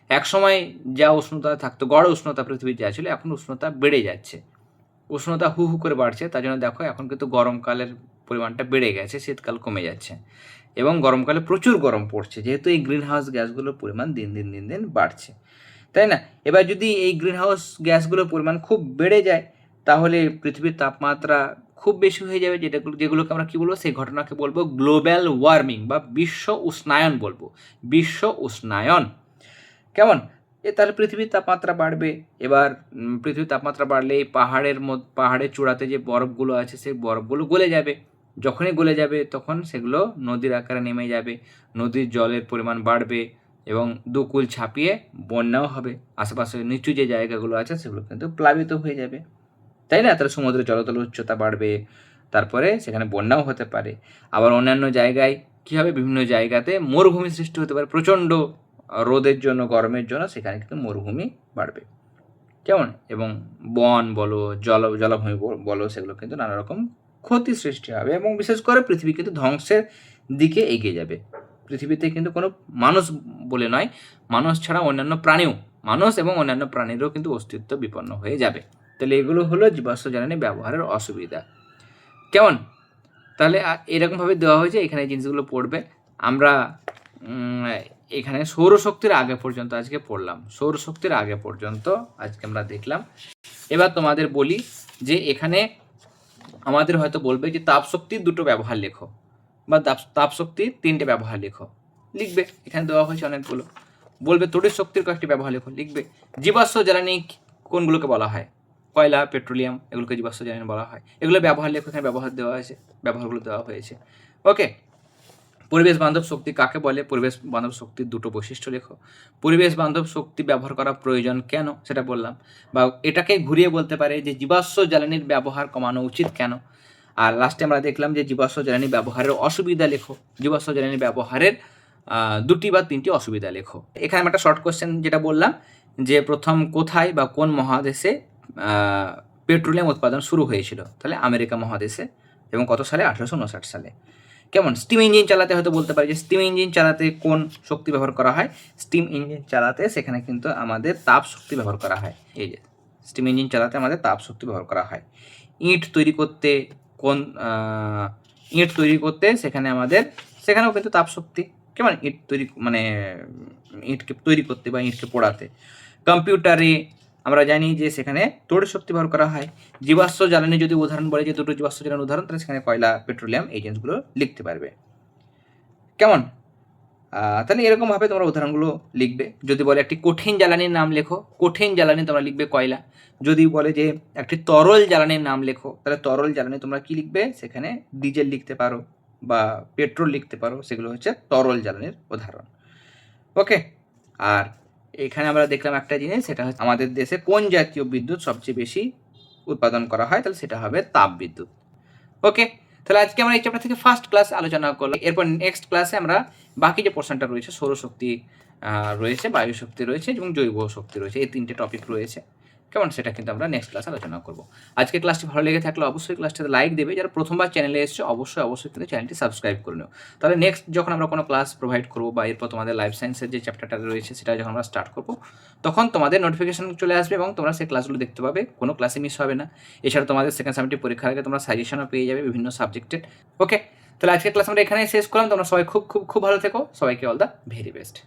এক সময় যা উষ্ণতা থাকতো, গড় উষ্ণতা পৃথিবীর যা ছিল, এখন উষ্ণতা বেড়ে যাচ্ছে, উষ্ণতা হু করে বাড়ছে। তার জন্য দেখো এখন কিন্তু গরমকালের পরিমাণটা বেড়ে গেছে, শীতকাল কমে যাচ্ছে এবং গরমকালে প্রচুর গরম পড়ছে, যেহেতু এই গ্রিন হাউস গ্যাসগুলোর পরিমাণ দিন দিন বাড়ছে, তাই না? এবার যদি এই গ্রিন হাউস গ্যাসগুলোর পরিমাণ খুব বেড়ে যায় তাহলে পৃথিবীর তাপমাত্রা খুব বেশি হয়ে যাবে, যেগুলোকে আমরা কী বলবো, সেই ঘটনাকে বলবো গ্লোবাল ওয়ার্মিং বা বিশ্ব উষ্ণায়ন বলবো, বিশ্ব উষ্ণায়ন, কেমন? তাহলে পৃথিবীর তাপমাত্রা বাড়বে। এবার পৃথিবীর তাপমাত্রা বাড়লে এই পাহাড়ের চূড়াতে যে বরফগুলো আছে সেই বরফগুলো গলে যাবে। যখনই গলে যাবে তখন সেগুলো নদীর আকারে নেমে যাবে, নদীর জলের পরিমাণ বাড়বে এবং দুকুল ছাপিয়ে বন্যাও হবে। আশেপাশে নিচু যে জায়গাগুলো আছে সেগুলো কিন্তু প্লাবিত হয়ে যাবে, তাই না? তাহলে সমুদ্রের জলতলের উচ্চতা বাড়বে, তারপরে সেখানে বন্যাও হতে পারে। আবার অন্যান্য জায়গায় কী হবে, বিভিন্ন জায়গাতে মরুভূমি সৃষ্টি হতে পারে। প্রচণ্ড রোদের জন্য, গরমের জন্য সেখানে কিন্তু মরুভূমি বাড়বে, কেমন? এবং বন বলো, জলাভূমি বলো, সেগুলো কিন্তু নানা রকম ক্ষতি সৃষ্টি হবে এবং বিশেষ করে পৃথিবী কিন্তু ধ্বংসের দিকে এগিয়ে যাবে। পৃথিবীতে কিন্তু কোনো মানুষ বলে নয়, মানুষ ছাড়া অন্যান্য প্রাণীও, মানুষ এবং অন্যান্য প্রাণীরও কিন্তু অস্তিত্ব বিপন্ন হয়ে যাবে। তাহলে এগুলো হলো জীবাশ্ম জ্বালানি ব্যবহারের অসুবিধা, কেমন? তাহলে এরকমভাবে দেওয়া হয়েছে, এখানে এই জিনিসগুলো পড়বে। আমরা এখানে সৌরশক্তির আগে পর্যন্ত আজকে পড়লাম, সৌরশক্তির আগে পর্যন্ত আজকে আমরা দেখলাম। এবার তোমাদের বলি যে এখানে আমাদের হয়তো বলবে যে তাপশক্তির দুটো ব্যবহার লেখো বা তাপশক্তির তিনটে ব্যবহার লেখো, লিখবে। এখানে দেওয়া হয়েছে অনেকগুলো। বলবে তড়িৎ শক্তির কয়েকটি ব্যবহার লেখো, লিখবে। জীবাশ্ম জ্বালানি কোনগুলোকে বলা হয়? কয়লা, পেট্রোলিয়াম, এগুলোকে জীবাশ্ম জ্বালানি বলা হয়। এগুলো ব্যবহার লেখো, এখানে ব্যবহার দেওয়া আছে, ব্যবহারগুলো দেওয়া হয়েছে। ওকে। পরিবেশ বান্ধব শক্তি কাকে বলে? পরিবেশ বান্ধব শক্তির দুটো বৈশিষ্ট্য লেখো। পরিবেশ বান্ধব শক্তি ব্যবহার করা প্রয়োজন কেন সেটা বললাম। বা এটাকে ঘুরিয়ে বলতে পারে যে জীবাশ্ম জ্বালানির ব্যবহার কমানো উচিত কেন। আর লাস্টে আমরা দেখলাম যে জীবাশ্ম জ্বালানি ব্যবহারের অসুবিধা লেখো, জীবাশ্ম জ্বালানি ব্যবহারের দুটি বা তিনটি অসুবিধা লেখো। এখানে আমি একটা শর্ট কোশ্চেন যেটা বললাম যে প্রথম কোথায় বা কোন মহাদেশে পেট্রোলিয়াম উৎপাদন শুরু হয়েছিল? তাহলে আমেরিকা মহাদেশে। এবং কত সালে? 1859 সালে। কেমন? স্টিম ইঞ্জিন চালাতে হয়তো বলতে পারি যে স্টিম ইঞ্জিন চালাতে কোন শক্তি ব্যবহার করা হয়? স্টিম ইঞ্জিন চালাতে সেখানে কিন্তু আমাদের তাপ শক্তি ব্যবহার করা হয়। এই যে স্টিম ইঞ্জিন চালাতে আমাদের তাপ শক্তি ব্যবহার করা হয়। ইট তৈরি করতে ইট তৈরি করতে সেখানেও কিন্তু তাপ শক্তি, কেমন? ইট তৈরি মানে ইটকে তৈরি করতে বা ইটকে পোড়াতে। কম্পিউটারে আমরা জানি যে সেখানে তড়িৎ শক্তি ব্যবহার করা হয়। জীবাশ্ম জ্বালানি যদি উদাহরণ বলে যে দুটো জীবাশ্ম জ্বালানি উদাহরণ, তাহলে সেখানে কয়লা, পেট্রোলিয়াম এই জিনিসগুলো লিখতে পারবে, কেমন? তাহলে এরকমভাবে তোমরা উদাহরণগুলো লিখবে। যদি বলে একটি কঠিন জ্বালানির নাম লেখো, কঠিন জ্বালানি তোমরা লিখবে কয়লা। যদি বলে যে একটি তরল জ্বালানির নাম লেখো, তাহলে তরল জ্বালানি তোমরা কি লিখবে? সেখানে ডিজেল লিখতে পারো বা পেট্রোল লিখতে পারো, সেগুলো হচ্ছে তরল জ্বালানির উদাহরণ। ওকে। আর এখানে আমরা দেখলাম একটা জিনিস, সেটা হচ্ছে আমাদের দেশে কোন জাতীয় বিদ্যুৎ সবচেয়ে বেশি উৎপাদন করা হয়? তাহলে সেটা হবে তাপ বিদ্যুৎ। ওকে। তাহলে আজকে আমরা এই চ্যাপ্টার থেকে ফার্স্ট ক্লাস আলোচনা করলাম। এরপর নেক্সট ক্লাসে আমরা বাকি যে পোর্শনটা রয়েছে, সৌরশক্তি রয়েছে, বায়ু শক্তি রয়েছে এবং জৈব শক্তি রয়েছে, এই তিনটে টপিক রয়েছে, কেমন? সেটা কিন্তু আমরা নেক্সট ক্লাসে আলোচনা করবো। আজকে ক্লাসটি ভালো লেগে থাকলে অবশ্যই ক্লাসটাতে লাইক দেবে। যারা প্রথমবার চ্যানেলে এসছে অবশ্যই কিন্তু চ্যানেলটি সাবস্ক্রাইব করে নিও। তাহলে নেক্সট যখন আমরা কোনো ক্লাস প্রোভাইড করবো বা এরপর তোমাদের লাইফ সায়েন্সের যে চ্যাপ্টারটা রয়েছে সেটা যখন আমরা স্টার্ট করবো, তখন তোমাদের নোটিফিকেশন চলে আসবে এবং তোমরা সেই ক্লাসগুলো দেখতে পাবে, কোনো ক্লাসে মিস হবে না। এছাড়া তোমাদের সেকেন্ড সাবজেক্ট পরীক্ষার আগে তোমরা সাজেশনও পেয়ে যাবে বিভিন্ন সাবজেক্টের। ওকে। তাহলে আজকের ক্লাস আমরা এখানে শেষ করলাম। তোমরা সবাই খুব ভালো থেকো। সবাইকে অল দ্য ভেরি বেস্ট।